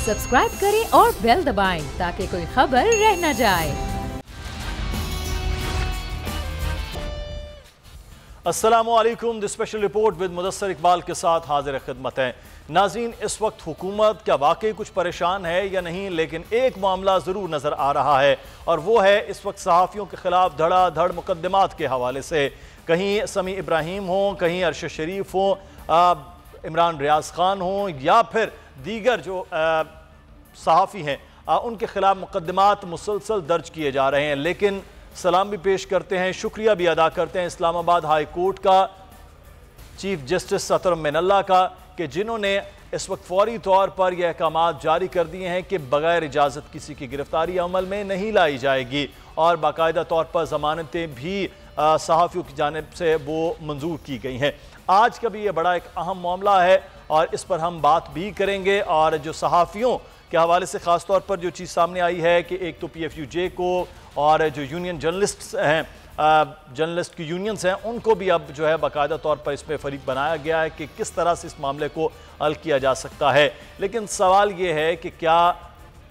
Subscribe करें और bell दबाएं ताकि कोई खबर रह न जाए। अस्सलामुअलैकुम। The special report with Mudassar Iqbal के साथ हाजिर खिदमत है। नाज़रीन, इस वक्त हुकूमत क्या वाकई कुछ परेशान है या नहीं, लेकिन एक मामला ज़रूर नज़र आ रहा है और वो है इस वक्त सहाफ़ियों के खिलाफ धड़ाधड़ मुकदमात के हवाले से। कहीं समी इब्राहिम हों, कहीं अरशद शरीफ हों, इमरान रियाज ख़ान हों या फिर दीगर जो सहाफ़ी हैं, उनके खिलाफ मुकदमात मुसलसल दर्ज किए जा रहे हैं। लेकिन सलाम भी पेश करते हैं, शुक्रिया भी अदा करते हैं इस्लामाबाद हाई कोर्ट का, चीफ जस्टिस सतर मिनल्ला का, कि जिन्होंने इस वक्त फौरी तौर पर यह अहकामात जारी कर दिए हैं कि बगैर इजाज़त किसी की गिरफ्तारी अमल में नहीं लाई जाएगी और बाकायदा तौर पर ज़मानतें भी सहाफ़ियों की जानिब से वो मंजूर की गई हैं। आज का भी ये बड़ा एक अहम मामला है और इस पर हम बात भी करेंगे। और जो सहाफ़ियों के हवाले से ख़ास तौर पर जो चीज़ सामने आई है कि एक तो PFUJ को और जो यूनियन जर्नलिस्ट्स हैं, जर्नलिस्ट की यूनियंस हैं, उनको भी अब जो है बाकायदा तौर पर इसमें फरीक बनाया गया है कि किस तरह से इस मामले को हल किया जा सकता है। लेकिन सवाल ये है कि क्या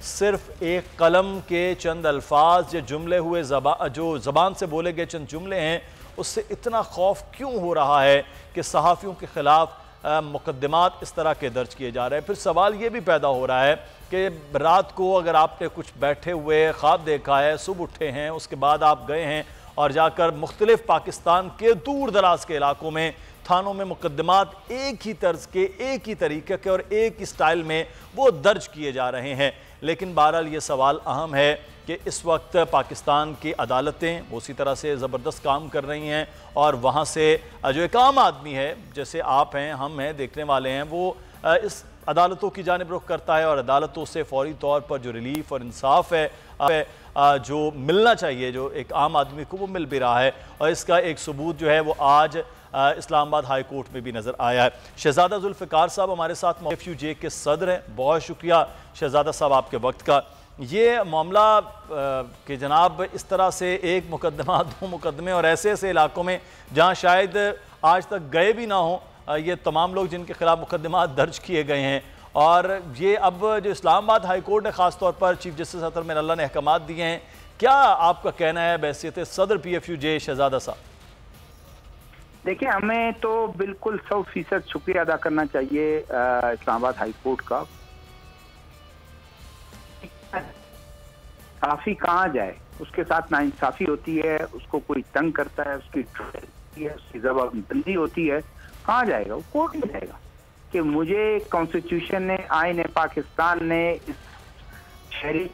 सिर्फ एक कलम के चंद अल्फाज या जुमले हुए जो ज़बान से बोले गए चंद जुमले हैं, उससे इतना खौफ क्यों हो रहा है कि सहाफ़ियों के ख़िलाफ़ मुकदमात इस तरह के दर्ज किए जा रहे हैं। फिर सवाल ये भी पैदा हो रहा है कि रात को अगर आपने कुछ बैठे हुए ख्वाब देखा है, सुबह उठे हैं, उसके बाद आप गए हैं और जाकर मुख्तलिफ पाकिस्तान के दूर दराज के इलाकों में थानों में मुकदमात एक ही तर्ज के, एक ही तरीके के और एक ही स्टाइल में वो दर्ज किए जा रहे हैं। लेकिन बहरहाल ये सवाल अहम है कि इस वक्त पाकिस्तान की अदालतें वो उसी तरह से ज़बरदस्त काम कर रही हैं और वहाँ से जो एक आम आदमी है, जैसे आप हैं, हम हैं, देखने वाले हैं, वो इस अदालतों की जानिब रुख करता है और अदालतों से फौरी तौर पर जो रिलीफ और इंसाफ है जो मिलना चाहिए जो एक आम आदमी को, वो मिल भी रहा है। और इसका एक सबूत जो है वो आज इस्लामाबाद हाई कोर्ट में भी नज़र आया है। शहजादा जुल्फ़िकार साहब हमारे साथ PFUJ के सदर हैं। बहुत शुक्रिया शहजादा साहब आपके वक्त का। ये मामला कि जनाब इस तरह से एक मुकदमा, दो मुकदमे और ऐसे ऐसे इलाकों में जहाँ शायद आज तक गए भी ना हों ये तमाम लोग जिनके खिलाफ मुकदमा दर्ज किए गए हैं, और ये अब जो इस्लामाबाद हाई कोर्ट ने ख़ास तौर पर चीफ जस्टिस सतर मिनल्ला ने अहकामात दिए हैं, क्या आपका कहना है बहैसियत सदर PFUJ शहजादा साहब? देखिए, हमें तो बिल्कुल 100% शुक्रिया अदा करना चाहिए इस्लामाबाद हाई कोर्ट का। काफी कहाँ जाए, उसके साथ नाइंसाफी होती है, उसको कोई तंग करता है, उसकी जवाबबंदी होती है, कहाँ जाएगा? वो कोर्ट में जाएगा कि मुझे कॉन्स्टिट्यूशन ने, आईन पाकिस्तान ने इस शहरी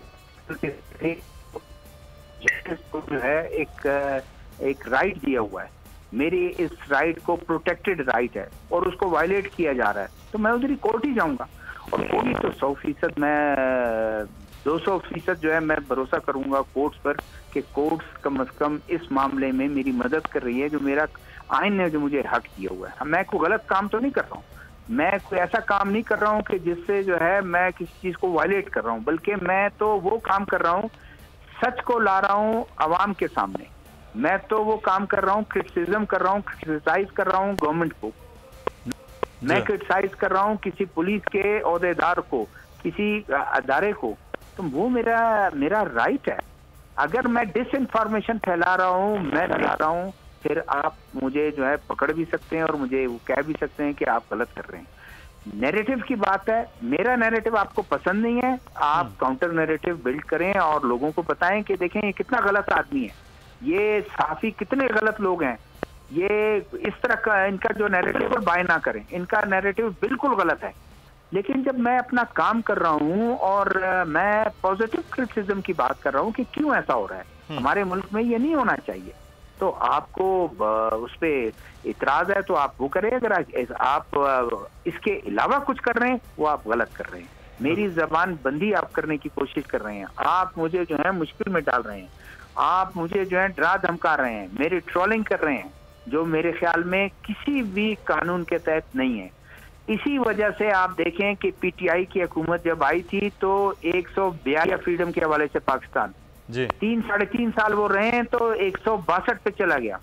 को जो है एक राइट दिया हुआ है, मेरी इस राइट को प्रोटेक्टेड राइट है और उसको वायलेट किया जा रहा है, तो मैं उधर ही कोर्ट ही जाऊंगा। और कोर्ट तो 100% मैं 200% जो है मैं भरोसा करूंगा कोर्ट्स पर कि कोर्ट्स कम से कम इस मामले में मेरी मदद कर रही है, जो मेरा आइन ने जो मुझे हक दिया हुआ है। मैं कोई गलत काम तो नहीं कर रहा हूँ, मैं कोई ऐसा काम नहीं कर रहा हूँ कि जिससे जो है मैं किसी चीज को वायलेट कर रहा हूँ, बल्कि मैं तो वो काम कर रहा हूँ, सच को ला रहा हूँ अवाम के सामने। मैं तो वो काम कर रहा हूँ, क्रिटिसिज्म कर रहा हूँ, क्रिटिसाइज कर रहा हूँ गवर्नमेंट को, मैं क्रिटिसाइज कर रहा हूँ किसी पुलिस के ओहदेदार को, किसी अदारे को, तो वो मेरा राइट है। अगर मैं डिसइंफॉर्मेशन फैला रहा हूँ, मैं फैला रहा हूँ, फिर आप मुझे जो है पकड़ भी सकते हैं और मुझे वो कह भी सकते हैं कि आप गलत कर रहे हैं। नैरेटिव की बात है, मेरा नैरेटिव आपको पसंद नहीं है, आप काउंटर नैरेटिव बिल्ड करें और लोगों को बताएं कि देखें ये कितना गलत आदमी है, ये साफी कितने गलत लोग हैं, ये इस तरह का इनका जो नैरेटिव पर बाय ना करें, इनका नैरेटिव बिल्कुल गलत है। लेकिन जब मैं अपना काम कर रहा हूँ और मैं पॉजिटिव क्रिटिसिज्म की बात कर रहा हूँ कि क्यों ऐसा हो रहा है, हमारे मुल्क में ये नहीं होना चाहिए, तो आपको उस पर इतराज है तो आप वो करें। अगर आप इसके अलावा कुछ कर रहे हैं वो आप गलत कर रहे हैं, मेरी जबान बंदी आप करने की कोशिश कर रहे हैं, आप मुझे जो है मुश्किल में डाल रहे हैं, आप मुझे जो है डरा धमका रहे हैं, मेरी ट्रोलिंग कर रहे हैं, जो मेरे ख्याल में किसी भी कानून के तहत नहीं है। इसी वजह से आप देखें कि PTI की हुकूमत जब आई थी तो 142 फ्रीडम के हवाले से पाकिस्तान 3-3.5 साल वो रहे हैं तो 162 पे चला गया।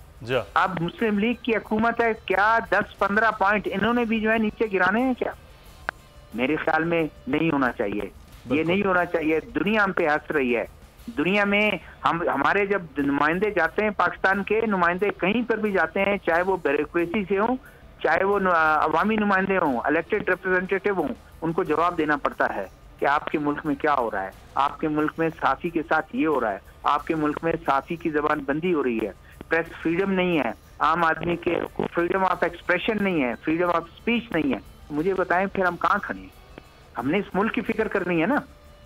अब मुस्लिम लीग की हुकूमत है, क्या 10-15 पॉइंट इन्होंने भी जो है नीचे गिराने हैं क्या? मेरे ख्याल में नहीं होना चाहिए। ये नहीं होना चाहिए। दुनिया हम पे हंस रही है। दुनिया में हमारे जब नुमाइंदे जाते हैं, पाकिस्तान के नुमाइंदे कहीं पर भी जाते हैं, चाहे वो ब्यूरोक्रेसी से हों, चाहे वो अवामी नुमाइंदे हों, इलेक्टेड रिप्रेजेंटेटिव हों, उनको जवाब देना पड़ता है कि आपके मुल्क में क्या हो रहा है, आपके मुल्क में सहाफ़ी के साथ ये हो रहा है, आपके मुल्क में सहाफ़ी की जबान बंदी हो रही है, प्रेस फ्रीडम नहीं है, आम आदमी के फ्रीडम ऑफ एक्सप्रेशन नहीं है, फ्रीडम ऑफ स्पीच नहीं है। मुझे बताएं फिर हम कहाँ खड़े हैं? हमने इस मुल्क की फिक्र करनी है ना।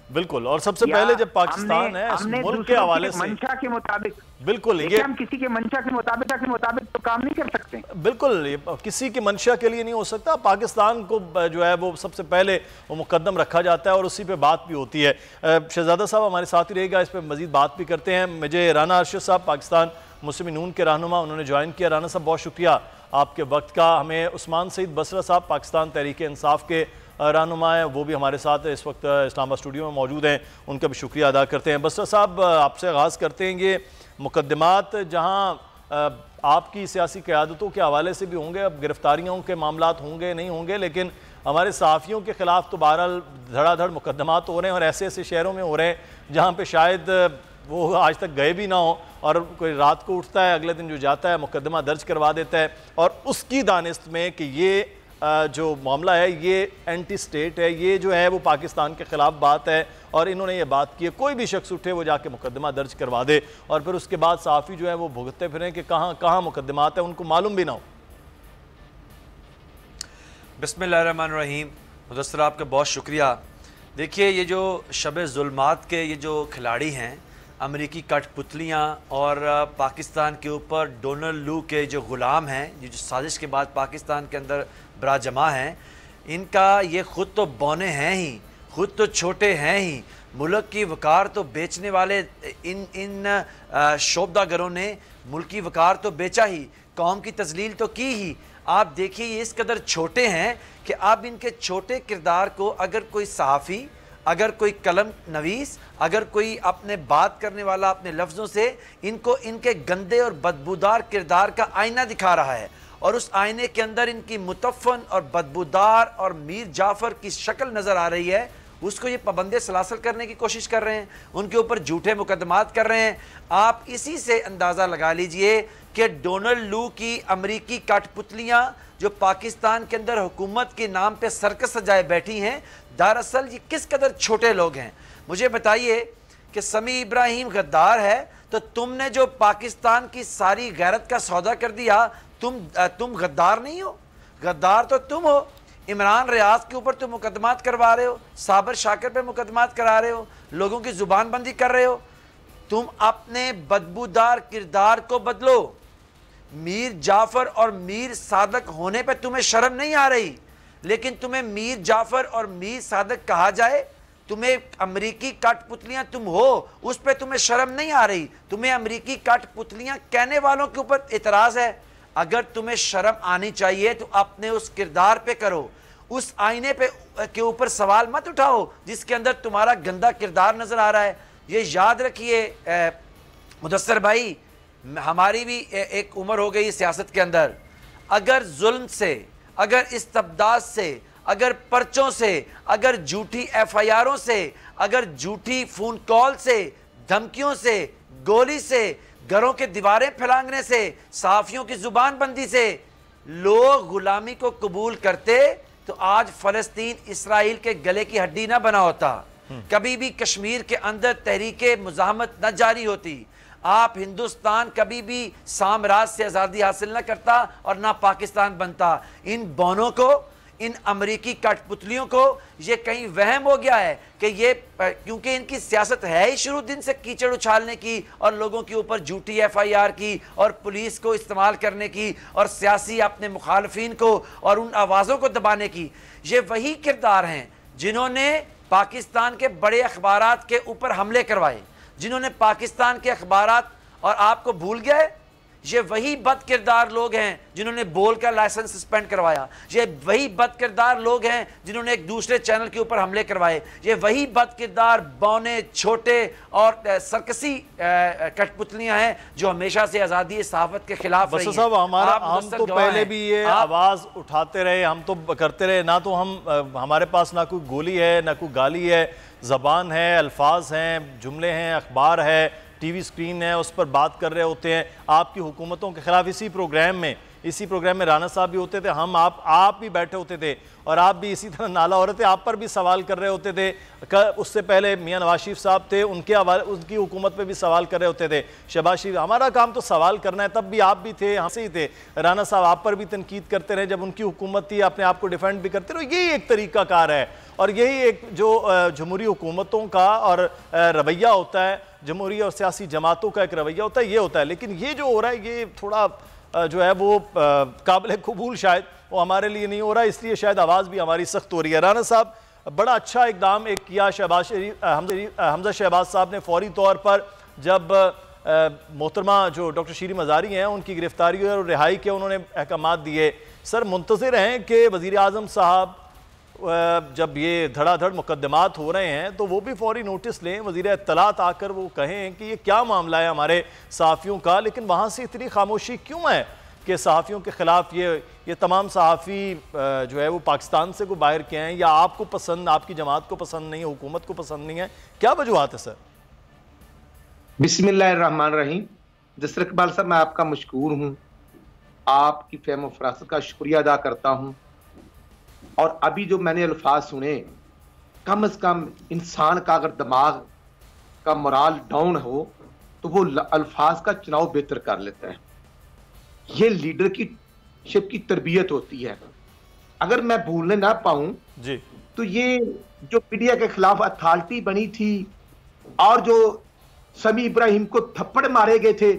बिल्कुल, और सबसे पहले जब पाकिस्तान है इस मुल्क के हवाले से मंशा के मुताबिक, बिल्कुल ये हम किसी के मंशा के मुताबिक तो काम नहीं कर सकते। बिल्कुल, ये किसी की मंशा के लिए नहीं हो सकता। पाकिस्तान को जो है वो सबसे पहले वो मुकद्दम रखा जाता है और उसी पे बात भी होती है। शहजादा साहब हमारे साथ ही रहेगा, इस पर मजीद बात भी करते हैं। मुझे राना अरशद साहब, पाकिस्तान मुस्लिम नून के रहनुमा, उन्होंने ज्वाइन किया। राना साहब बहुत शुक्रिया आपके वक्त का। हमें उस्मान सईद बसरा साहब, पाकिस्तान तहरीक इंसाफ के रहनुमा है, वो भी हमारे साथ इस वक्त इस्लामाबाद स्टूडियो में मौजूद हैं, उनका भी शुक्रिया अदा करते हैं। बसरा साहब आपसे आगाज़ करते हैं, ये मुकदमात जहां आपकी सियासी क़यादतों के हवाले से भी होंगे, अब गिरफ्तारियों के मामलात होंगे नहीं होंगे, लेकिन हमारे सहाफ़ियों के ख़िलाफ़ तो बहरहाल धड़ाधड़ मुकदमात हो रहे हैं और ऐसे ऐसे शहरों में हो रहे हैं जहाँ पे शायद वो आज तक गए भी ना हो, और कोई रात को उठता है, अगले दिन जो जाता है मुकदमा दर्ज करवा देता है, और उसकी दानिस्त में कि ये जो मामला है ये एंटी स्टेट है, ये जो है वो पाकिस्तान के ख़िलाफ़ बात है, और इन्होंने ये बात की है, कोई भी शख्स उठे वो जाके मुकदमा दर्ज करवा दे, और फिर उसके बाद सहाफ़ी जो है वो भुगतते फिरें कि कहाँ कहाँ मुकदमात है, उनको मालूम भी ना हो। बिस्मिल्लाहिर्रहमानिर्रहीम। मुदस्सर आपका बहुत शुक्रिया। देखिए, ये जो शब ज़ुल्मात के ये जो खिलाड़ी हैं, अमरीकी कठपुतलियाँ और पाकिस्तान के ऊपर डोनाल्ड लू के जो ग़ुलाम हैं, ये जो साजिश के बाद पाकिस्तान के अंदर बराजमा हैं, इनका ये ख़ुद तो बौने हैं ही, ख़ुद तो छोटे हैं ही, मुल्क की वक़ार तो बेचने वाले इन शोबदागरों ने मुल्क की वक़ार तो बेचा ही, कौम की तज़लील तो की ही। आप देखिए ये इस कदर छोटे हैं कि अब इनके छोटे किरदार को अगर कोई सहाफ़ी, अगर कोई कलम नवीस, अगर कोई अपने बात करने वाला अपने लफ्ज़ों से इनको इनके गंदे और बदबूदार किरदार का आईना दिखा रहा है, और उस आईने के अंदर इनकी मुतफ़न और बदबूदार और मीर जाफ़र की शक्ल नज़र आ रही है, उसको ये पाबंदे सलासल करने की कोशिश कर रहे हैं, उनके ऊपर झूठे मुकदमात कर रहे हैं। आप इसी से अंदाज़ा लगा लीजिए कि डोनाल्ड लू की अमरीकी कठपुतलियाँ जो पाकिस्तान के अंदर हुकूमत के नाम पे सर्कस सजाए बैठी हैं, दरअसल ये किस कदर छोटे लोग हैं। मुझे बताइए कि समी इब्राहिम गद्दार है, तो तुमने जो पाकिस्तान की सारी गैरत का सौदा कर दिया, तुम गद्दार नहीं हो? गद्दार तो तुम हो। इमरान रियाज के ऊपर तुम मुकदमात करवा रहे हो, साबर शाकिर पे मुकदमात करा रहे हो, लोगों की जुबान बंदी कर रहे हो। तुम अपने बदबूदार किरदार को बदलो। मीर जाफर और मीर सादक होने पे तुम्हें शर्म नहीं आ रही, लेकिन तुम्हें मीर जाफर और मीर सादक कहा जाए, तुम्हें अमरीकी कठपुतलियां तुम हो, उस पर तुम्हें शर्म नहीं आ रही। तुम्हें अमरीकी कठपुतलियां कहने वालों के ऊपर इतराज है। अगर तुम्हें शर्म आनी चाहिए तो अपने उस किरदार पे करो, उस आईने पे के ऊपर सवाल मत उठाओ जिसके अंदर तुम्हारा गंदा किरदार नजर आ रहा है। ये याद रखिए मुदस्सर भाई, हमारी भी एक उम्र हो गई सियासत के अंदर। अगर जुल्म से, अगर इस्तबदाद से, अगर पर्चों से, अगर झूठी FIRों से, अगर झूठी फोन कॉल से, धमकियों से, गोली से, घरों के दीवारें फैलांगने से, सहाफ़ियों की जुबान बंदी से लोग गुलामी को कबूल करते तो आज फ़लस्तीन इसराइल के गले की हड्डी ना बना होता, कभी भी कश्मीर के अंदर तहरीके मुज़ाहमत न जारी होती, आप हिंदुस्तान कभी भी साम्राज्य से आज़ादी हासिल न करता और ना पाकिस्तान बनता। इन बौनों को, इन अमरीकी कठपुतलियों को ये कहीं वहम हो गया है कि ये, क्योंकि इनकी सियासत है ही शुरू दिन से कीचड़ उछालने की और लोगों के ऊपर झूठी FIR की और पुलिस को इस्तेमाल करने की और सियासी अपने मुखालफिन को और उन आवाज़ों को दबाने की। ये वही किरदार हैं जिन्होंने पाकिस्तान के बड़े अखबारात के ऊपर हमले करवाए, जिन्होंने पाकिस्तान के अखबारात, और आपको भूल गए ये वही बद किरदार लोग हैं जिन्होंने बोल का लाइसेंस सस्पेंड करवाया, ये वही बद किरदार लोग हैं जिन्होंने एक दूसरे चैनल के ऊपर हमले करवाए, ये वही बद किरदार बौने छोटे और सरकसी कठपुतलियां हैं जो हमेशा से आज़ादी सहाफत के खिलाफ रही हैं। साहब हम तो पहले भी ये आवाज़ उठाते रहे, हम तो करते रहे, ना तो हमारे पास ना कोई गोली है, ना कोई गाली है, ज़बान है, अल्फाज हैं, जुमले हैं, अखबार है, टीवी स्क्रीन है, उस पर बात कर रहे होते हैं आपकी हुकूमतों के खिलाफ। इसी प्रोग्राम में राना साहब भी होते थे, आप भी बैठे होते थे और आप भी इसी तरह नाला हो रहे थे, आप पर भी सवाल कर रहे होते थे। उससे पहले मियां नवाज शरीफ साहब थे, उनकी हुकूमत पे भी सवाल कर रहे होते थे। शहबाज शरीफ, हमारा काम तो सवाल करना है, तब भी आप भी थे, हमसे ही थे। राना साहब आप पर भी तनकीद करते रहे, जब उनकी हुकूमत थी अपने आप को डिफेंड भी करते रहे। यही एक तरीका कार है और यही एक जो जमहूरी हुकूमतों का और रवैया होता है, जमहूरी और सियासी जमातों का एक रवैया होता है, ये होता है। लेकिन ये जो हो रहा है ये थोड़ा जो है वो काबिल कबूल शायद वो हमारे लिए नहीं हो रहा है, इसलिए शायद आवाज़ भी हमारी सख्त हो रही है। राना साहब, बड़ा अच्छा इकदाम एक किया हमजा शहबाज साहब ने फौरी तौर पर, जब मोहतरमा जो डॉक्टर शीरी मज़ारी हैं उनकी गिरफ्तारी और रिहाई के उन्होंने अहकामात दिए। सर, मुंतज़िर हैं कि वज़ीर आज़म साहब जब ये धड़ाधड़ मुकदमात हो रहे हैं तो वो भी फौरी नोटिस लें, वज़ीर इत्तलात आकर वो कहें कि ये क्या मामला है हमारे सहाफ़ियों का। लेकिन वहाँ से इतनी खामोशी क्यों है कि सहाफ़ियों के ख़िलाफ़ ये तमाम सहाफ़ी जो है वो पाकिस्तान से को बाहर के हैं, या आपको पसंद, आपकी जमात को पसंद नहीं है, हुकूमत को पसंद नहीं है, क्या वजूहात है सर? बिस्मिल्लाहिर्रहमानिर्रहीम। जसर इकबाल साहब, मैं आपका मशकूर हूँ, आपकी फ़हम व फ़रासत का शुक्रिया अदा करता हूँ। और अभी जो मैंने अल्फाज सुने, कम से कम इंसान का अगर दिमाग का मोराल डाउन हो तो वो अल्फाज का चुनाव बेहतर कर लेता है। ये लीडर की शिप की तरबियत होती है। अगर मैं भूलने ना पाऊं जी, तो ये जो मीडिया के खिलाफ अथॉरिटी बनी थी और जो समी इब्राहिम को थप्पड़ मारे गए थे,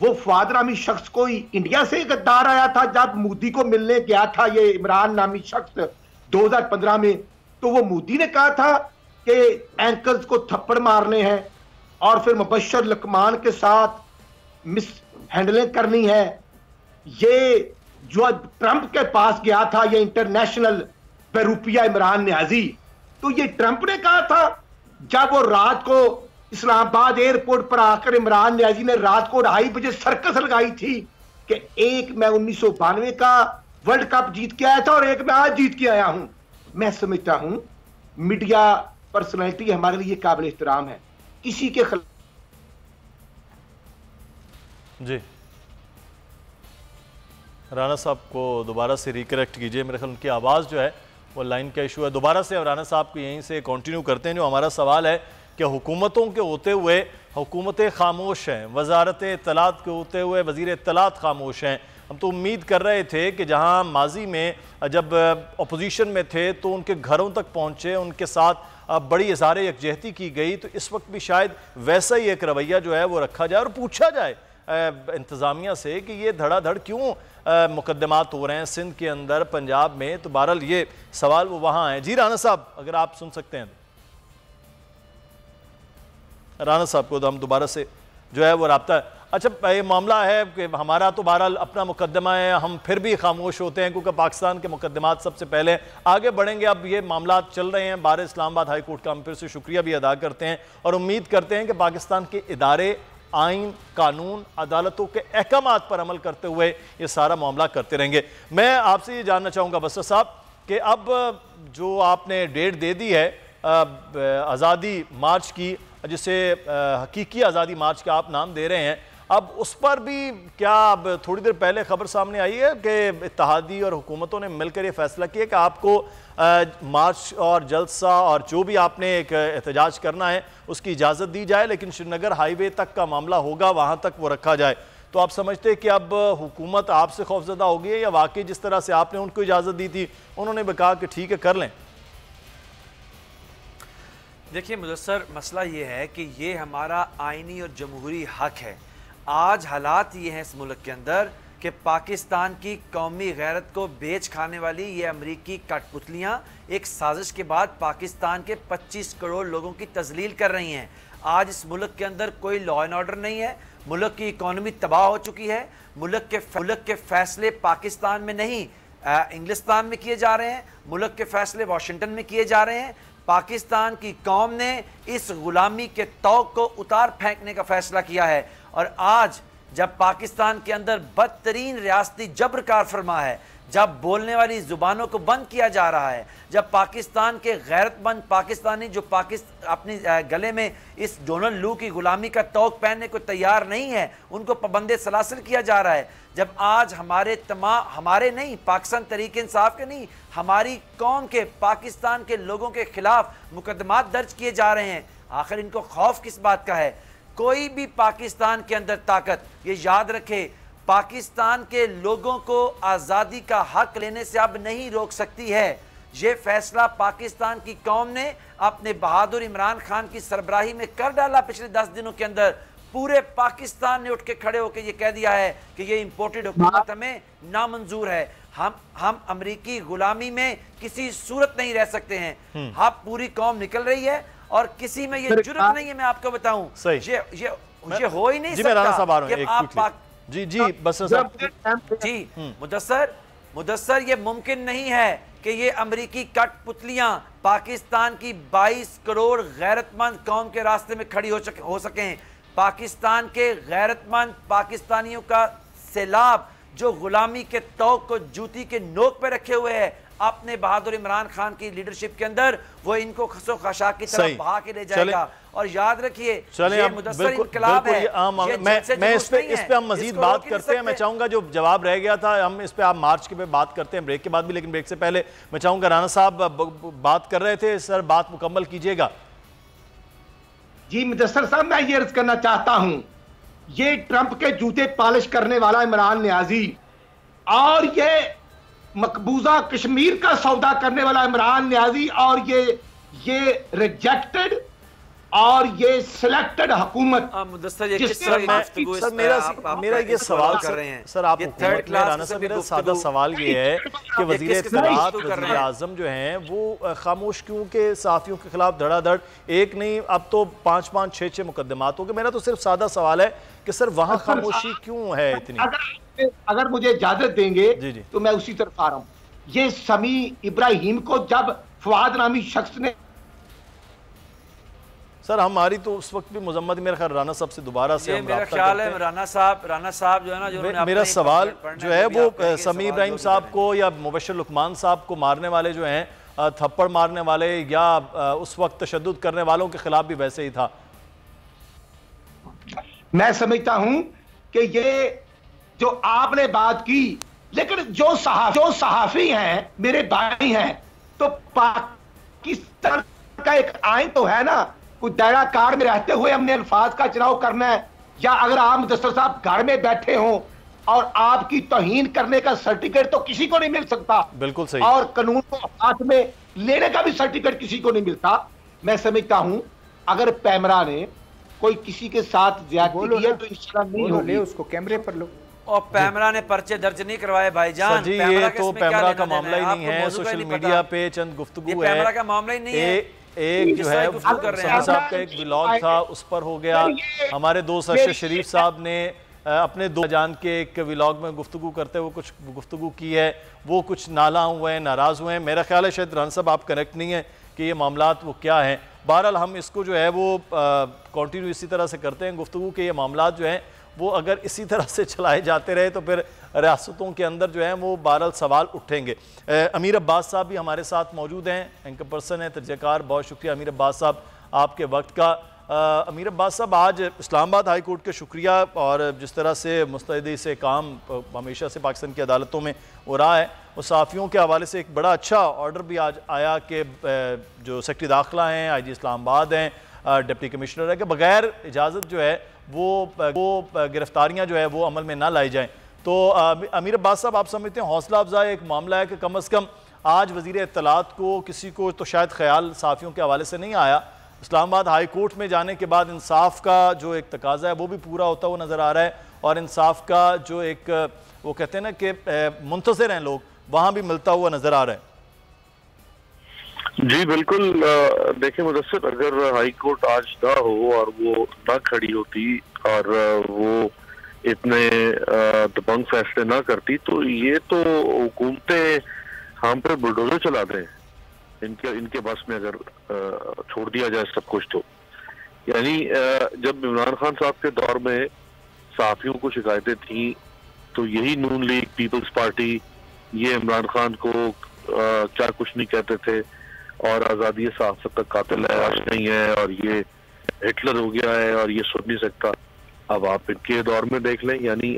वो फवाद नामी शख्स कोई इंडिया से गद्दार आया था जब मोदी को मिलने गया था ये इमरान नामी शख्स 2015 में, तो वो मोदी ने कहा था कि एंकर्स को थप्पड़ मारने हैं और फिर मुबश्शिर लकमान के साथ मिस हैंडलिंग करनी है। ये जो ट्रंप के पास गया था, ये इंटरनेशनल बेरूपिया इमरान न्याजी, तो ये ट्रंप ने कहा था जब वो रात को इस्लामाबाद एयरपोर्ट पर आकर इमरान न्याजी ने रात को 2:30 बजे सर्कस लगाई थी कि एक मैं 1992 का वर्ल्ड कप जीत के आया था और एक मैं आज जीत के आया हूं। मैं समझता हूं मीडिया पर्सनैलिटी हमारे लिए काबिल एहतराम है। किसी के खिलाफ जी, राना साहब को दोबारा से रिकरेक्ट कीजिए, मेरे ख्याल उनकी आवाज़ जो है वो लाइन का इशू है। दोबारा से राना साहब को यहीं से कंटिन्यू करते हैं। जो हमारा सवाल है कि हुकूमतों के होते हुए हुकूमतें खामोश हैं, वजारत इत्तलात के होते हुए वज़ीर इत्तलात खामोश हैं। हम तो उम्मीद कर रहे थे कि जहां माजी में जब अपोजिशन में थे तो उनके घरों तक पहुंचे, उनके साथ बड़ी इज़हार यकजहती की गई, तो इस वक्त भी शायद वैसा ही एक रवैया जो है वो रखा जाए और पूछा जाए इंतज़ामिया से कि ये धड़ाधड़ क्यों मुकदमात हो रहे हैं सिंध के अंदर, पंजाब में। तो बहरहाल ये सवाल वो वहाँ हैं। जी राना साहब, अगर आप सुन सकते हैं, राना साहब को तो हम दोबारा से जो है वो रब्ता। अच्छा, ये मामला है कि हमारा तो बहरहाल अपना मुकदमा है, हम फिर भी खामोश होते हैं क्योंकि पाकिस्तान के मुकदमात सबसे पहले आगे बढ़ेंगे। अब ये मामला चल रहे हैं बार इस्लामाबाद हाई कोर्ट का, हम फिर से शुक्रिया भी अदा करते हैं और उम्मीद करते हैं कि पाकिस्तान के इदारे आइन, कानून, अदालतों के अहकामात पर अमल करते हुए ये सारा मामला करते रहेंगे। मैं आपसे ये जानना चाहूँगा बसर साहब कि अब जो आपने डेट दे दी है आज़ादी मार्च की, जिसे हकीकी आज़ादी मार्च का आप नाम दे रहे हैं, अब उस पर भी क्या अब थोड़ी देर पहले खबर सामने आई है कि इत्तेहादी और हुकूमतों ने मिलकर ये फैसला किया कि आपको मार्च और जलसा और जो भी आपने एक एहतजाज करना है उसकी इजाज़त दी जाए, लेकिन श्रीनगर हाईवे तक का मामला होगा, वहाँ तक वो रखा जाए। तो आप समझते हैं कि अब हुकूमत आपसे खौफजदा होगी है या वाकई जिस तरह से आपने उनको इजाज़त दी थी उन्होंने भी कहा कि ठीक है कर लें? देखिए मुदस्सर, मसला ये है कि ये हमारा आइनी और जमहूरी हक है। आज हालात ये हैं इस मुल्क के अंदर कि पाकिस्तान की कौमी गैरत को बेच खाने वाली ये अमरीकी कठपुतलियाँ एक साजिश के बाद पाकिस्तान के 25 करोड़ लोगों की तजलील कर रही हैं। आज इस मुल्क के अंदर कोई लॉ एंड ऑर्डर नहीं है, मुल्क की इकॉनमी तबाह हो चुकी है, मुल्क के फैसले पाकिस्तान में नहीं इंग्लिस्तान में किए जा रहे हैं, मुल्क के फैसले वाशिंगटन में किए जा रहे हैं। पाकिस्तान की कौम ने इस गुलामी के तौक को उतार फेंकने का फैसला किया है। और आज जब पाकिस्तान के अंदर बदतरीन रियासती जबर कार फरमा है, जब बोलने वाली जुबानों को बंद किया जा रहा है, जब पाकिस्तान के गैरतमंद पाकिस्तानी जो अपनी गले में इस डोनाल्ड लू की गुलामी का तौक पहनने को तैयार नहीं है, उनको पाबंदे सलासिल किया जा रहा है, जब आज हमारे नहीं, पाकिस्तान तहरीक इंसाफ के नहीं, हमारी कौम के, पाकिस्तान के लोगों के खिलाफ मुकदमात दर्ज किए जा रहे हैं, आखिर इनको खौफ किस बात का है? कोई भी पाकिस्तान के अंदर ताकत, ये याद रखे, पाकिस्तान के लोगों को आज़ादी का हक लेने से अब नहीं रोक सकती है। ये फैसला पाकिस्तान की कौम ने अपने बहादुर इमरान खान की सरबराही में कर डाला। पिछले 10 दिनों के अंदर पूरे पाकिस्तान ने उठ के खड़े होकर ये कह दिया है कि ये इंपोर्टेड हुकूमत हमें नामंजूर है, हम अमरीकी गुलामी में किसी सूरत नहीं रह सकते हैं। अब पूरी कौम निकल रही है और किसी में ये जुर्रत नहीं है, मैं आपको बताऊं, ये हो ही नहीं सकता। जी बस जी मुदस्सर, ये मुमकिन नहीं है कि ये अमरीकी कठपुतलियां पाकिस्तान की 22 करोड़ गैरतमंद कौम के रास्ते में खड़ी हो सकें। पाकिस्तान के गैरतमंद पाकिस्तानियों का सैलाब जो गुलामी के तौक को जूती के नोक पे रखे हुए है अपने बहादुर इमरान खान की लीडरशिप के अंदर, वो इनको खसो खशा की तरफ बहा के ले जाएगा। और याद रखिए, ये मुदस्सर इनकलाब है। मैं इस पे हम मजीद बात करते हैं। मैं चाहूंगा जो जवाब रह गया था हम इस पे आप मार्च के पे बात करते हैं ब्रेक के बाद भी, लेकिन ब्रेक से पहले मैं चाहूंगा राना साहब बात कर रहे थे, सर बात मुकम्मल कीजिएगा। जी मुदस्सर साहब, मैं ये अर्ज करना चाहता हूं, ये ट्रंप के जूते पॉलिश करने वाला इमरान नियाजी और ये मकबूजा कश्मीर का सौदा करने वाला इमरान नियाजी और ये रिजेक्टेड और ये सिलेक्टेड हुकूमत, मेरा ये सवाल कर रहे हैं सर, आप राना साहब, मेरा सादा सवाल ये है कि वज़ीर इत्तलात, वज़ीर आज़म जो हैं वो खामोश क्यों के सहाफ़ियों के खिलाफ धड़ाधड़ एक नहीं अब तो 5-5, 6-6 मुकदमात हो गए। मेरा तो सिर्फ सादा सवाल है कि सर वहाँ खामोशी क्यों है इतनी? अगर मुझे इजाजत देंगे तो मैं उसी तरफ आ रहा हूँ। ये समी इब्राहिम को जब फवाद नामी शख्स ने, सर हमारी तो उस वक्त भी मुजम्मत मेरा ख्याल राना साहब से दोबारा से मेरा ख्याल है राना साहब जो है ना, जो मेरा सवाल जो है वो समी इब्राहिम साहब को या मुबशर लुकमान साहब को मारने वाले जो हैं, थप्पड़ मारने वाले या उस वक्त तशद्दुद करने वालों के खिलाफ भी वैसे ही था। मैं समझता हूं कि ये जो आपने बात की, लेकिन जो सहाफी हैं मेरे भाई हैं, तो पाकिस्तान का एक आइन तो है ना, कोई दायरा कार में रहते हुए हमने अल्फाज का चुनाव करना है, या अगर आप मुदस्सर साहब घर में बैठे हों और आपकी तौहीन करने का सर्टिफिकेट तो किसी को नहीं मिल सकता। बिल्कुल सही। और कानून को हाथ में लेने का भी सर्टिफिकेट किसी को नहीं मिलता। मैं समझता हूं अगर पैमरा ने कोई किसी के साथ ज्यादती की है तो इंशाल्लाह नहीं होगी, उसको कैमरे पर लो। और पैमरा ने पर्चे दर्ज नहीं करवाए भाईजान जी, ये तो पैमरा का मामला ही नहीं है, सोशल मीडिया पे चंद गुफ्तगू है, पैमरा का मामला ही नहीं है। एक जो है समी साहब का एक व्लॉग था उस पर हो गया। हमारे दोस्त अरशद शरीफ साहब ने अपने दो जान के एक व्लॉग में गुफ्तगू करते हुए कुछ गुफ्तगू की है, वो कुछ नाला हुए हैं, नाराज़ हुए हैं। मेरा ख्याल है शायद राना साहब आप करेक्ट नहीं है कि ये मामलात वो क्या हैं। बहरहाल हम इसको जो है वो कंटिन्यू इसी तरह से करते हैं गुफ्तगू के, ये मामलात जो हैं वो अगर इसी तरह से चलाए जाते रहे तो फिर रियासतों के अंदर जो है वो बहरहाल सवाल उठेंगे। अमीर अब्बास साहब भी हमारे साथ मौजूद हैं, एंकर पर्सन है, तर्जकार। बहुत शुक्रिया अमीर अब्बास साहब आपके वक्त का। अमीर अब्बास साहब, आज इस्लामाबाद हाई कोर्ट के शुक्रिया, और जिस तरह से मुस्तैदी से काम हमेशा से पाकिस्तान की अदालतों में हो रहा है, और सहाफ़ियों के हवाले से एक बड़ा अच्छा ऑर्डर भी आज आया कि जो सेक्रेटरी दाखिला हैं, IG इस्लामाबाद हैं, डिप्टी कमिश्नर है, कि बग़ैर इजाज़त जो है वो गिरफ्तारियाँ जो है वो अमल में ना लाई जाएँ। तो अमीर अब्बास साहब, आप समझते हैं हौसला अफजा एक मामला है कि कम अज़ कम आज वज़ीर इत्तलात को किसी को तो शायद ख्याल सहाफ़ियों के हवाले से नहीं आया, इस्लामाबाद हाई कोर्ट में जाने के बाद इंसाफ का जो एक तकाजा है वो भी पूरा होता हुआ नज़र आ रहा है, और इंसाफ का जो एक वो कहते हैं ना कि मुंतज़िर हैं लोग, वहाँ भी मिलता हुआ नज़र आ रहा है। जी बिल्कुल। देखिए मुदस्सिर, अगर हाई कोर्ट आज ना हो और वो ना खड़ी होती और वो इतने दबंग फैसले ना करती, तो ये तो हुकूमतें हम पे बुलडोजर चला दें, इनके बस में अगर छोड़ दिया जाए सब कुछ। तो यानी जब इमरान खान साहब के दौर में सहाफियों को शिकायतें थी, तो यही नून लीग, पीपल्स पार्टी, ये इमरान खान को क्या कुछ नहीं कहते थे, और आज़ादी सहाफ़त का कातिल है, आज नहीं है, और ये हिटलर हो गया है और ये सुन नहीं सकता। अब आप इनके दौर में देख लें, यानी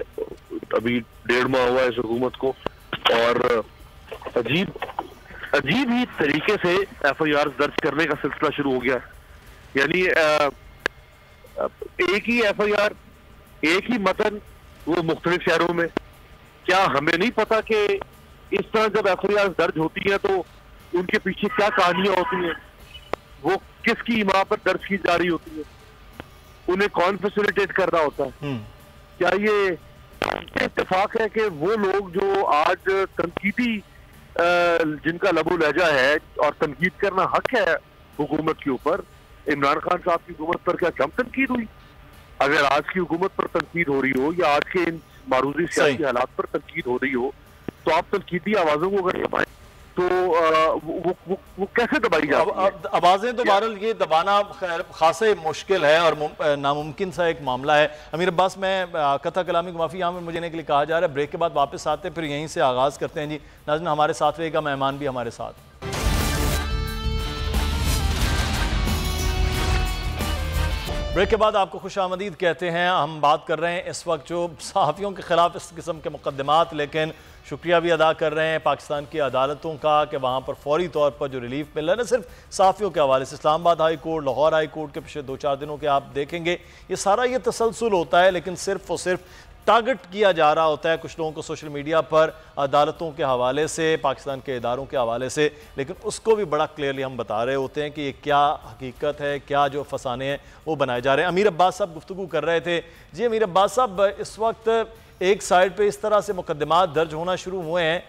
अभी 1.5 माह हुआ है इस हुकूमत को, और अजीब ही तरीके से FIR दर्ज करने का सिलसिला शुरू हो गया। यानी एक ही FIR, एक ही मतन, वो मुख्तलिफ शहरों में। क्या हमें नहीं पता कि इस तरह जब FIR दर्ज होती है तो उनके पीछे क्या कहानियां होती हैं, वो किसकी इमाम पर दर्ज की जा रही होती है, उन्हें कौन फैसिलिटेट कर रहा होता है? क्या ये इत्तेफाक है कि वो लोग जो आज तनकीदी, जिनका लबो लहजा है और तनकीद करना हक है हुकूमत के ऊपर, इमरान खान साहब की हुकूमत पर क्या कम तनकीद हुई? अगर आज की हुकूमत पर तनकीद हो रही हो या आज के इन मारूजी सियासी हालात पर तनकीद हो रही हो, तो आप तनकीदी आवाजों को अगर दबाएं तो वो कैसे दबाई जाती है? आवाजें तो बहरहाल ये दबाना खासे मुश्किल है और नामुमकिन सा एक मामला है। अमीर अब्बास, मैं कथा कलामी की माफ़ी, यहाँ में मुझे के लिए कहा जा रहा है, ब्रेक के बाद वापस आते हैं, फिर यहीं से आगाज़ करते हैं जी। नाज़रीन हमारे साथ रहेगा, मेहमान भी हमारे साथ। ब्रेक के बाद आपको खुशामदीद कहते हैं। हम बात कर रहे हैं इस वक्त जो सहाफ़ियों के ख़िलाफ़ इस किस्म के मुकदमात, लेकिन शुक्रिया भी अदा कर रहे हैं पाकिस्तान की अदालतों का कि वहाँ पर फौरी तौर पर जो रिलीफ मिल रहा है, न सिर्फ सहाफ़ियों के हवाले से, Islamabad high court, Lahore high court के पिछले 2-4 दिनों के आप देखेंगे, ये सारा ये तसलसल होता है, लेकिन सिर्फ और सिर्फ टारगेट किया जा रहा होता है कुछ लोगों को सोशल मीडिया पर, अदालतों के हवाले से, पाकिस्तान के इदारों के हवाले से, लेकिन उसको भी बड़ा क्लियरली हम बता रहे होते हैं कि ये क्या हकीकत है, क्या जो फसाने हैं वो बनाए जा रहे हैं। अमीर अब्बास साहब गुफ्तगू कर रहे थे। जी अमीर अब्बास साहब, इस वक्त एक साइड पे इस तरह से मुकदमात दर्ज होना शुरू हुए हैं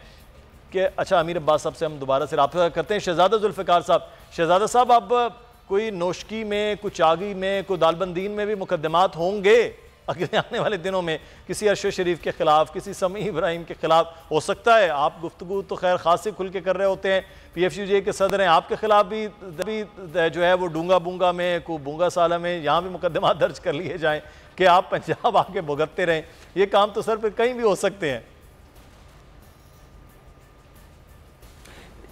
कि अच्छा, अमीर अब्बास साहब से हम दोबारा से रब्ता करते हैं। शहजादा जुल्फ़िकार साहब, शहजादा साहब, अब कोई नोशकी में, कोई चागी में, कोई दालबंदीन में भी मुकदमात होंगे अगले आने वाले दिनों में, किसी अरशद शरीफ के खिलाफ, किसी समी इब्राहिम के खिलाफ हो सकता है? आप गुफ्तगू तो खैर खासी खुल के कर रहे होते हैं, PFUJ के सदर हैं, आपके खिलाफ भी जो है वो डूंगा बूंगा में, को बूंगा साला में, यहाँ भी मुकदमा दर्ज कर लिए जाएं कि आप पंजाब आके भुगतते रहें। ये काम तो सर पे कहीं भी हो सकते हैं।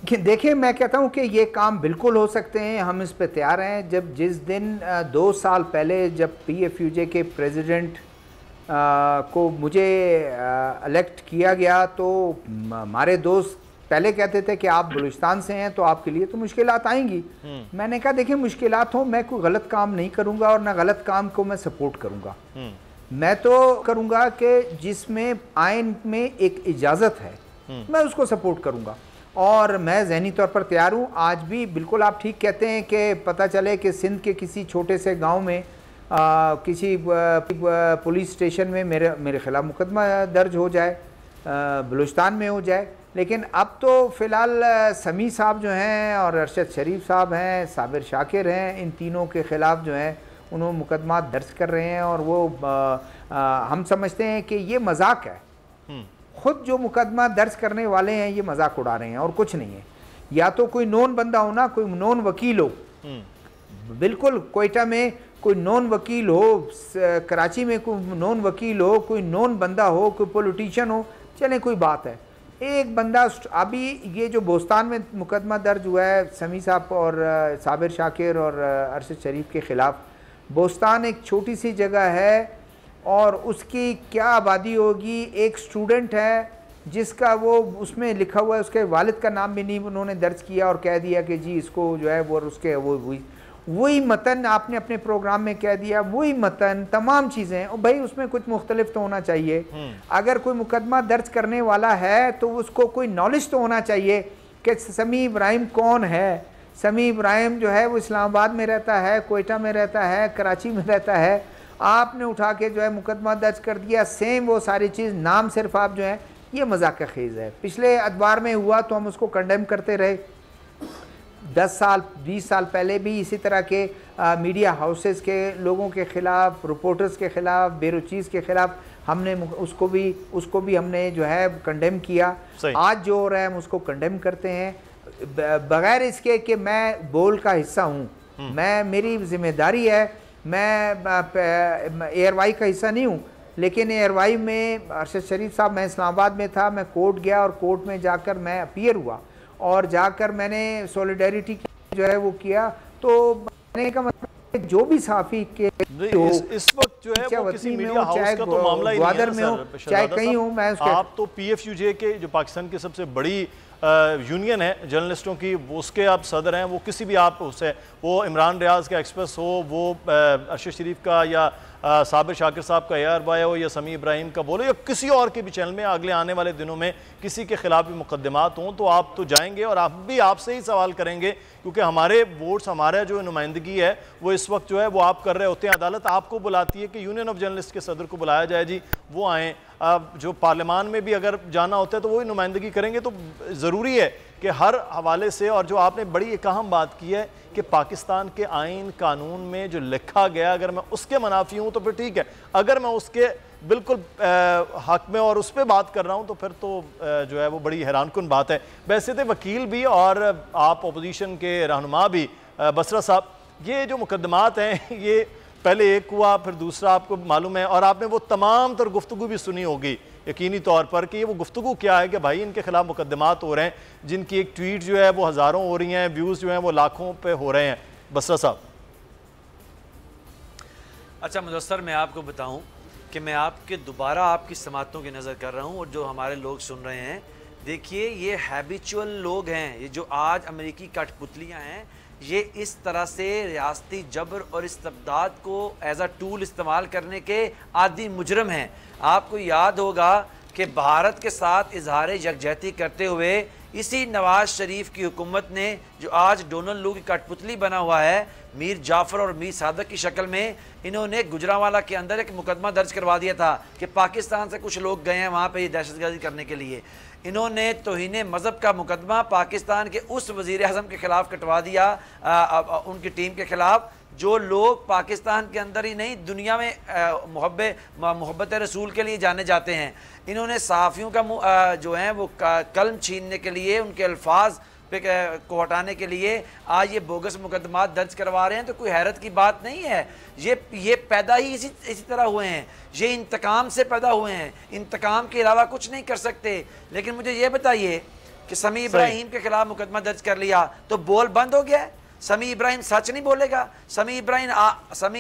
देखिए, मैं कहता हूँ कि ये काम बिल्कुल हो सकते हैं, हम इस पे तैयार हैं। जिस दिन 2 साल पहले जब PFUJ के प्रेसिडेंट को मुझे इलेक्ट किया गया, तो हमारे दोस्त पहले कहते थे कि आप बलूचिस्तान से हैं तो आपके लिए तो मुश्किलात आएंगी। मैंने कहा देखिए, मुश्किलात हो, मैं कोई गलत काम नहीं करूँगा और ना गलत काम को मैं सपोर्ट करूँगा। मैं तो करूँगा कि जिसमें आइन में एक इजाज़त है, मैं उसको सपोर्ट करूँगा, और मैं ज़हनी तौर पर तैयार हूँ। आज भी बिल्कुल आप ठीक कहते हैं कि पता चले कि सिंध के किसी छोटे से गांव में किसी पुलिस स्टेशन में मेरे ख़िलाफ़ मुकदमा दर्ज हो जाए, बलूचिस्तान में हो जाए, लेकिन अब तो फ़िलहाल समी साहब जो हैं और अरशद शरीफ साहब हैं, साबिर शाकिर हैं, इन तीनों के ख़िलाफ़ जो हैं उन्होंने मुकदमा दर्ज कर रहे हैं, और वो हम समझते हैं कि ये मजाक है। खुद जो मुकदमा दर्ज करने वाले हैं ये मजाक उड़ा रहे हैं और कुछ नहीं है। या तो कोई नॉन बंदा हो ना, कोई नॉन वकील हो, बिल्कुल कोयटा में कोई नॉन वकील हो, कराची में कोई नॉन वकील हो, कोई नॉन बंदा हो, कोई पॉलिटिशियन हो, चले कोई बात है। एक बंदा, अभी ये जो बोस्तान में मुकदमा दर्ज हुआ है समी साहब और साबिर शाकिर और अरशद शरीफ के ख़िलाफ़, बोस्तान एक छोटी सी जगह है और उसकी क्या आबादी होगी। एक स्टूडेंट है जिसका वो उसमें लिखा हुआ है, उसके वालिद का नाम भी नहीं उन्होंने दर्ज किया और कह दिया कि जी इसको जो है वो, उसके वही मतन आपने अपने प्रोग्राम में कह दिया, वही मतन, तमाम चीज़ें। और भाई उसमें कुछ मुख्तलिफ तो होना चाहिए। अगर कोई मुकदमा दर्ज करने वाला है तो उसको कोई नॉलेज तो होना चाहिए कि समी इब्राहिम कौन है। समी इब्राहिम जो है वो इस्लामाबाद में रहता है, कोयटा में रहता है, कराची में रहता है, आपने उठा के जो है मुकदमा दर्ज कर दिया, सेम वो सारी चीज़, नाम सिर्फ आप जो है, ये मजाक खेज़ है। पिछले अदवार में हुआ तो हम उसको कंडेम करते रहे, 10 साल 20 साल पहले भी इसी तरह के मीडिया हाउसेस के लोगों के ख़िलाफ़, रिपोर्टर्स के ख़िलाफ़, बेरोचीज़ के ख़िलाफ़ हमने उसको भी हमने जो है कंडेम किया। आज जो हो रहा है हम उसको कंडेम करते हैं, बगैर इसके कि मैं बोल का हिस्सा हूँ। मैं, मेरी जिम्मेदारी है, मैं एयरवाई का हिस्सा नहीं हूँ, लेकिन एयरवाई में अरशद शरीफ साहब, मैं इस्लामाबाद में था, मैं कोर्ट गया और कोर्ट में जाकर मैं अपीयर हुआ और जाकर मैंने सॉलिडेरिटी जो है वो किया। तो मैंने का मतलब जो भी साफी के इस वक्त जो है वो किसी मीडिया हाउस का तो मामला ही नहीं है, चाहे कहीं हूँ मैं। आप तो PFUJ के जो पाकिस्तान की सबसे बड़ी यूनियन है जर्नलिस्टों की, उसके आप सदर हैं, वो किसी भी आप उससे, वो इमरान रियाज का एक्सप्रेस हो, वो अरशद शरीफ का या साबिर शाकिर साहब का ARY हो या समी इब्राहिम का बोलो या किसी और के भी चैनल में अगले आने वाले दिनों में किसी के खिलाफ भी मुकदमात हों तो आप तो जाएंगे और आप भी आपसे ही सवाल करेंगे, क्योंकि हमारे वोट्स, हमारा जो नुमाइंदगी है वो इस वक्त जो है वो आप कर रहे होते हैं। अदालत आपको बुलाती है कि यूनियन ऑफ जर्नलिस्ट के सदर को बुलाया जाए जी, वो आएँ। जो पार्लियामान में भी अगर जाना होता है तो वही नुमाइंदगी करेंगे। तो ज़रूरी है कि हर हवाले से, और जो आपने बड़ी एक अहम बात की है कि पाकिस्तान के आइन कानून में जो लिखा गया, अगर मैं उसके मुनाफी हूँ तो फिर ठीक है, अगर मैं उसके बिल्कुल हक में और उस पर बात कर रहा हूँ तो फिर तो जो है वो बड़ी हैरानकुन बात है। वैसे थे वकील भी और आप अपोजिशन के रहनुमा भी बसरा साहब, ये जो मुकदमात हैं ये पहले एक हुआ, फिर दूसरा आपको मालूम है, और आपने वो तमाम तर गुफ्तगू भी सुनी होगी यकीनी तौर पर कि वो गुफ्तगू क्या है कि भाई इनके खिलाफ मुकदमात हो रहे हैं, जिनकी एक ट्वीट जो है वो हज़ारों हो रही हैं, व्यूज़ जो हैं वो लाखों पे हो रहे हैं। बसरा साहब। अच्छा मुदस्सर, मैं आपको बताऊं कि मैं आपके दोबारा आपकी समातों की नज़र कर रहा हूं और जो हमारे लोग सुन रहे हैं, देखिए ये हैबिचुअल लोग हैं, ये जो आज अमेरिकी कठपुतलियाँ हैं, ये इस तरह से रियासती जबर और इस्तबदाद को एज अ टूल इस्तेमाल करने के आदी मुजरम हैं। आपको याद होगा कि भारत के साथ इजहार यकजहती करते हुए इसी नवाज शरीफ की हुकूमत ने, जो आज डोनाल्ड लू की कठपुतली बना हुआ है, मीर जाफ़र और मीर सादक की शक्ल में, इन्होंने गुजरांवाला के अंदर एक मुकदमा दर्ज करवा दिया था कि पाकिस्तान से कुछ लोग गए हैं वहाँ पे दहशतगर्दी करने के लिए। इन्होंने तौहीने मज़हब का मुकदमा पाकिस्तान के उस वज़ीर आज़म के ख़िलाफ़ कटवा दिया, उनकी टीम के ख़िलाफ़, जो लोग पाकिस्तान के अंदर ही नहीं दुनिया में मोहब्बत रसूल के लिए जाने जाते हैं। इन्होंने सहाफ़ियों का जो है वो कलम छीनने के लिए, उनके अल्फाज पे को हटाने के लिए आज ये बोगस मुकदमात दर्ज करवा रहे हैं। तो कोई हैरत की बात नहीं है, ये पैदा ही इसी तरह हुए हैं, ये इंतकाम से पैदा हुए हैं, इंतकाम के अलावा कुछ नहीं कर सकते। लेकिन मुझे ये बताइए कि समी इब्राहिम के खिलाफ मुकदमा दर्ज कर लिया तो बोल बंद हो गया है? समी इब्राहिम सच नहीं बोलेगा? समी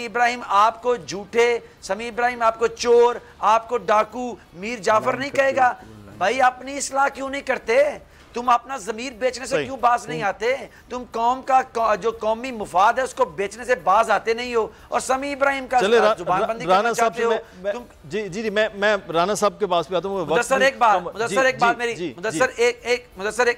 इब्राहिम आपको झूठे, समी इब्राहिम आपको चोर, आपको डाकू, मीर जाफर नहीं कहेगा। भाई अपनी इस्लाह क्यों नहीं करते? तुम अपना जमीर बेचने से क्यों बाज नहीं आते? तुम कौम का जो कौमी मुफाद है उसको बेचने से बाज आते नहीं हो, और समी इब्राहिम का जुबानबंदी करना चाहते हो तुम। जी मैं राना साहब के पास भी आता हूँ। मुदस्सर एक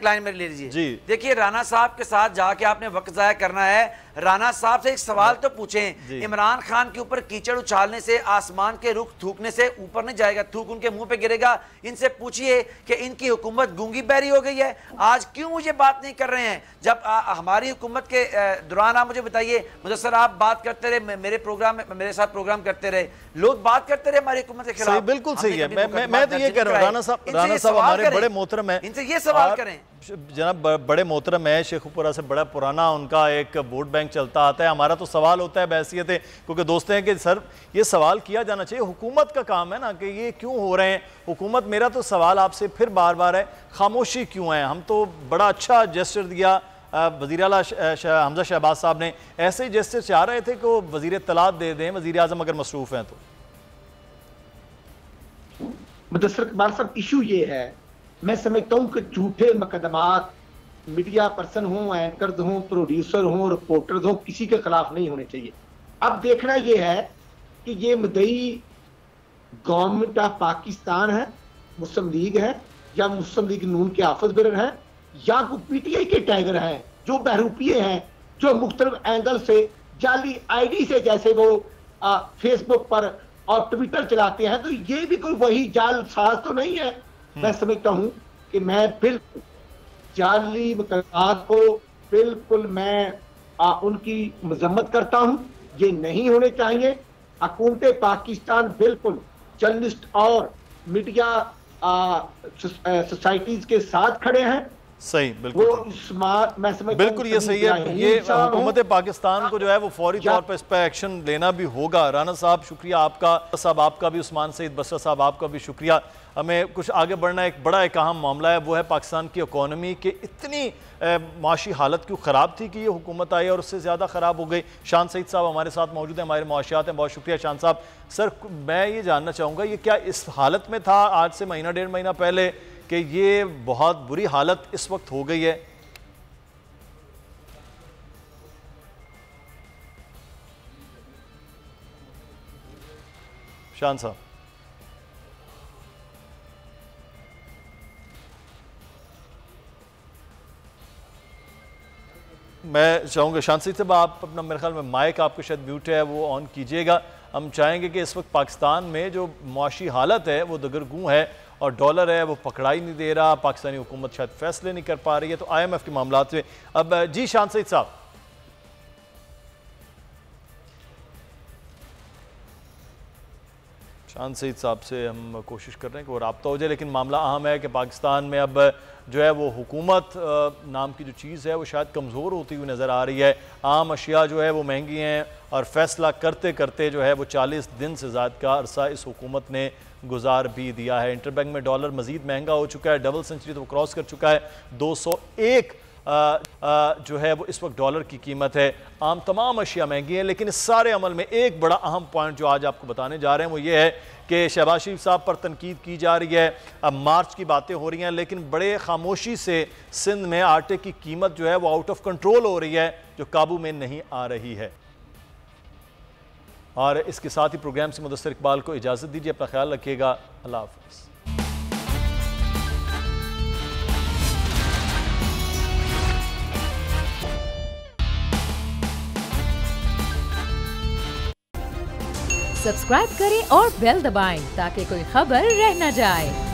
लाइन मेरी ले लीजिए। देखिए राना साहब के साथ जाके आपने वक्त ज़ाया करना है। राना साहब से एक सवाल तो पूछें, इमरान खान के ऊपर कीचड़ उछालने से, आसमान के रुख थूकने से ऊपर नहीं जाएगा, थूक उनके मुंह पे गिरेगा। इनसे पूछिए कि इनकी हुकूमत गूंगी बहरी हो गई है, आज क्यों मुझे बात नहीं कर रहे हैं? जब हमारी हुकूमत के दौरान आप मुझे बताइए, मुदस्सर आप बात करते रहे, मेरे प्रोग्राम में मेरे साथ प्रोग्राम करते रहे, लोग बात करते रहे हमारी हुकूमत के खिलाफ। बिल्कुल सही है, मैं तो ये कह रहा हूँ, राना साहब हमारे बड़े मोहतरम है, इनसे ये सवाल करें। जनाब बड़े मोहतरम है, शेखुपुरा से बड़ा पुराना उनका एक वोट बैंक चलता आता है। हमारा तो सवाल होता है बहसियत है, क्योंकि दोस्त हैं कि सर ये सवाल किया जाना चाहिए, हुकूमत का काम है ना कि ये क्यों हो रहे हैं हुकूमत। मेरा तो सवाल आपसे फिर बार बार है, खामोशी क्यों है? हम तो बड़ा अच्छा जेस्चर दिया वज़ीर आला हमजा शहबाज साहब ने, ऐसे ही जेस्चर चाह रहे थे कि वो वज़ीर इत्तलात दे दें वज़ीर आज़म अगर मसरूफ़ हैं तो। मुदस्सर इकबाल साहब, इशू ये है, मैं समझता हूँ कि झूठे मुकदमात मीडिया पर्सन हों, एंकर हों, प्रोड्यूसर हों, रिपोर्टर हों, किसी के खिलाफ नहीं होने चाहिए। अब देखना यह है कि ये मुद्दई गवर्नमेंट ऑफ पाकिस्तान है, मुस्लिम लीग है, या मुस्लिम लीग नून के हाफिज बिरर हैं, या PTI के टाइगर हैं, जो बहरूपिये हैं, जो मुख्तलिफ एंगल से जाली ID से, जैसे वो फेसबुक पर और ट्विटर चलाते हैं, तो ये भी कोई वही जाल साज तो नहीं है। मैं समझता हूं कि मैं बिल्कुल जाली मुकदमात को बिल्कुल मैं उनकी मजम्मत करता हूं, ये नहीं होने चाहिए। हुकूमत पाकिस्तान बिल्कुल जर्नलिस्ट और मीडिया सोसाइटीज के साथ खड़े हैं। सही, बिल्कुल मैं समझता बिल्कुल ये सही है। ये हुकूमत पाकिस्तान को जो है वो फौरी तौर पर इस पर एक्शन लेना भी होगा। राना साहब शुक्रिया आपका, साहब आपका भी, उस्मान सईद बसरा साहब आपका भी शुक्रिया। हमें कुछ आगे बढ़ना, एक बड़ा एक अहम मामला है, वो है पाकिस्तान की इकॉनमी के इतनी माशी हालत क्यों ख़राब थी कि ये हुकूमत आई और उससे ज़्यादा ख़राब हो गई। शान सईद साहब हमारे साथ मौजूद हैं, हमारे मुआशियात हैं। बहुत शुक्रिया शान साहब। सर मैं ये जानना चाहूँगा, ये क्या इस हालत में था आज से महीना डेढ़ महीना पहले कि ये बहुत बुरी हालत इस वक्त हो गई है? शान साहब, मैं चाहूँगा शान सईद साहब आप अपना, मेरे ख्याल में माइक आपका शायद म्यूट है, वो ऑन कीजिएगा। हम चाहेंगे कि इस वक्त पाकिस्तान में जो मुआशी हालत है वो दगरगूं है और डॉलर है वो पकड़ाई नहीं दे रहा, पाकिस्तानी हुकूमत शायद फैसले नहीं कर पा रही है, तो IMF के मामला से अब जी शान सईद साहब। शान सईद साहब से हम कोशिश कर रहे हैं कि वो रब्ता हो जाए, लेकिन मामला अहम है कि पाकिस्तान में अब जो है वो हुकूमत नाम की जो चीज़ है वो शायद कमज़ोर होती हुई नज़र आ रही है। आम अशिया जो है वो महंगी हैं और फैसला करते करते जो है वो 40 दिन से ज़्यादा का अरसा इस हुकूमत ने गुजार भी दिया है। इंटरबैंक में डॉलर मज़ीद महंगा हो चुका है, डबल सेंचुरी तो क्रॉस कर चुका है। 201 जो है वो इस वक्त डॉलर की कीमत है। आम तमाम अशिया महंगी हैं, लेकिन इस सारे अमल में एक बड़ा अहम पॉइंट जो आज आपको बताने जा रहे हैं वो ये है कि शहबाज शरीफ साहब पर तनकीद की जा रही है, अब मार्च की बातें हो रही हैं, लेकिन बड़े खामोशी से सिंध में आटे की कीमत जो है वो आउट ऑफ कंट्रोल हो रही है, जो काबू में नहीं आ रही है। और इसके साथ ही प्रोग्राम से मुदस्सिर इकबाल को इजाज़त दीजिए। अपना ख्याल रखिएगा। अल्लाह हाफ़िज़। सब्सक्राइब करें और बेल दबाएं ताकि कोई खबर रह न जाए।